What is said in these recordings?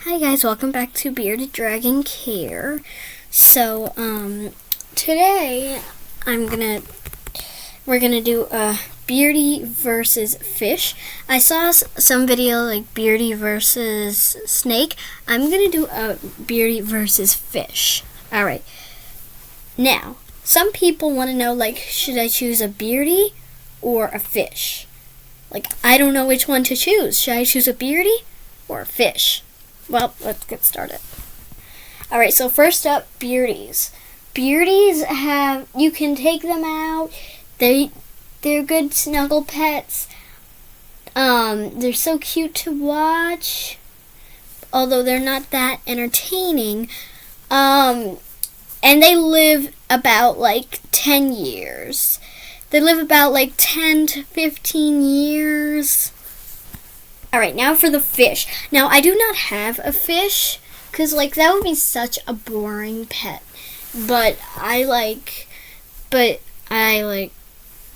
Hi guys, welcome back to Bearded Dragon Care. So, today we're gonna do a Beardy versus fish. I saw some video like Beardy versus snake. I'm gonna do a Beardy versus fish. Alright. Now, some people want to know, like, should I choose a Beardy or a fish? Like, I don't know which one to choose. Should I choose a Beardy or a fish? Well, let's get started. Alright, so first up, Beardies. Beardies you can take them out. They're good snuggle pets. They're so cute to watch, although they're not that entertaining. And they live about like 10 years. They live about like 10 to 15 years. Alright, now for the fish. Now, I do not have a fish, because, like, that would be such a boring pet. But I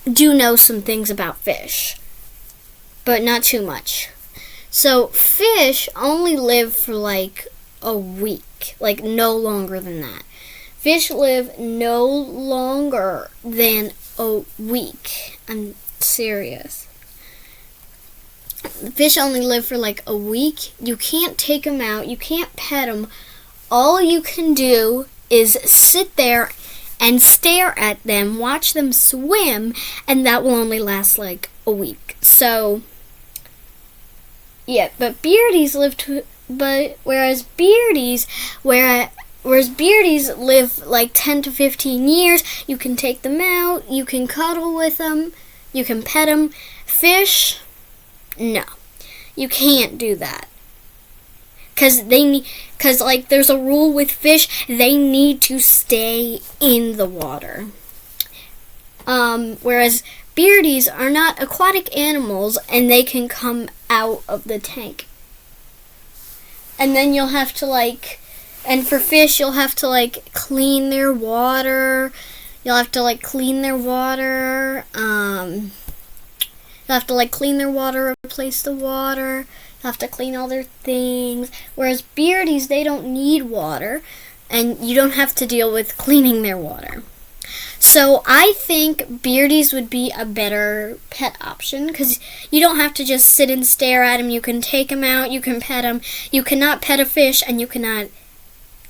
do know some things about fish. But not too much. So, fish only live for, like, a week. Like, no longer than that. Fish live no longer than a week. I'm serious. Fish only live for like a week. You can't take them out. You can't pet them. All you can do is sit there and stare at them, watch them swim, and that will only last like a week. So, yeah, but Beardies whereas Beardies live like 10 to 15 years. You can take them out. You can cuddle with them. You can pet them. Fish, no, you can't do that. Because there's a rule with fish, they need to stay in the water. Whereas Beardies are not aquatic animals and they can come out of the tank. And then you'll have to and for fish, you'll have to clean their water. You'll have to clean their water. You'll have to clean their water, replace the water. You'll have to clean all their things. Whereas Beardies, they don't need water, and you don't have to deal with cleaning their water. So I think Beardies would be a better pet option because you don't have to just sit and stare at them. You can take them out. You can pet them. You cannot pet a fish, and you cannot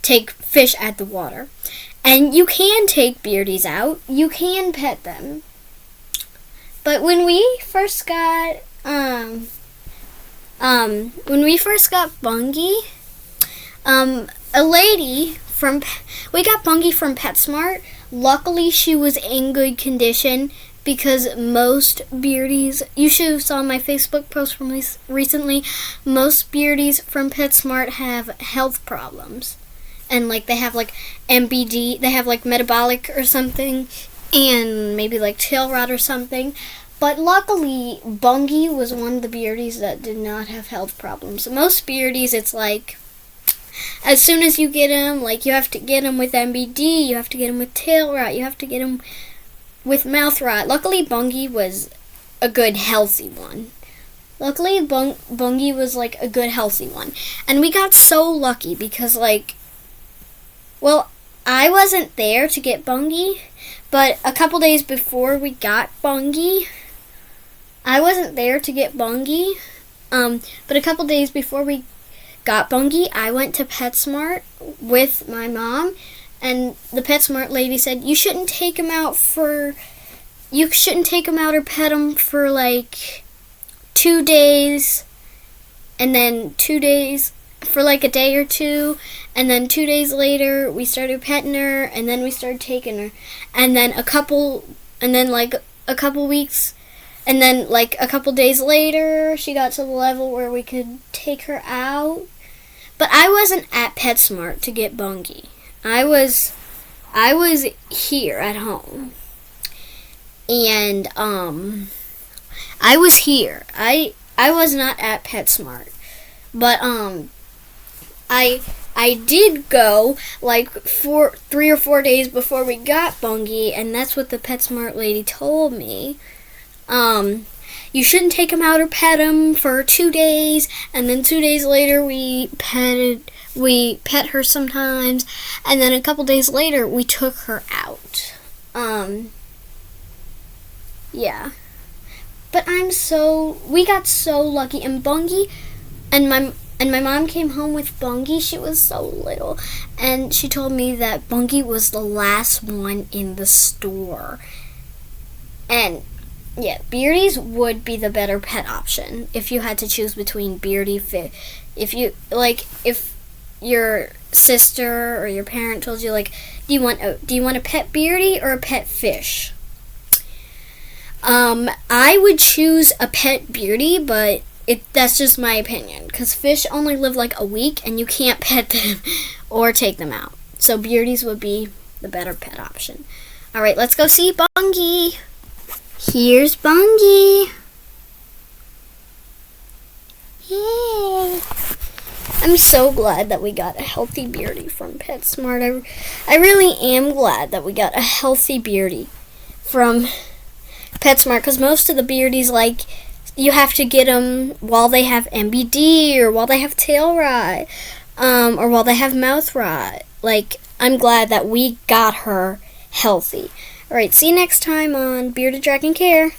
take fish at the water. And you can take Beardies out. You can pet them. But when we first got Bungie, we got Bungie from PetSmart. Luckily, she was in good condition because most Beardies, you should have saw my Facebook post from recently, most Beardies from PetSmart have health problems. And they have MBD, they have metabolic or something, and maybe tail rot or something. But luckily, Bungie was one of the Beardies that did not have health problems. Most Beardies, it's as soon as you get them, you have to get them with MBD, you have to get them with tail rot, you have to get them with mouth rot. Luckily, Bungie was a good, healthy one. Luckily, Bungie was a good, healthy one. And we got so lucky because I wasn't there to get Bungie, but a couple days before we got Bungie, but a couple days before we got Bungie, I went to PetSmart with my mom, and the PetSmart lady said, you shouldn't take him out or pet him for 2 days, and then 2 days, for a day or two, and then 2 days later we started petting her, and then we started taking her, and then a couple weeks, and then a couple days later she got to the level where we could take her out. But I wasn't at PetSmart to get Bungie. I was here at home, and I was here. I was not at PetSmart, but I did go 3 or 4 days before we got Bungie, and that's what the PetSmart lady told me. you shouldn't take him out or pet him for 2 days, and then 2 days later we pet her sometimes, and then a couple days later we took her out. Yeah. But we got so lucky, and Bungie, and my mom came home with Bungie. She was so little, and she told me that Bungie was the last one in the store. And yeah, Beardies would be the better pet option if you had to choose between Beardy, Fish. If your sister or your parent told you, like, do you want a pet Beardy or a pet fish? I would choose a pet Beardy, but that's just my opinion, because fish only live like a week and you can't pet them or take them out. So Beardies would be the better pet option. Alright, let's go see Bungie. Here's Bungie. Yay. I'm so glad that we got a healthy Beardy from PetSmart. I really am glad that we got a healthy Beardy from PetSmart, because most of the Beardies, like, you have to get them while they have MBD or while they have tail rot, or while they have mouth rot. Like, I'm glad that we got her healthy. Alright, see you next time on Bearded Dragon Care.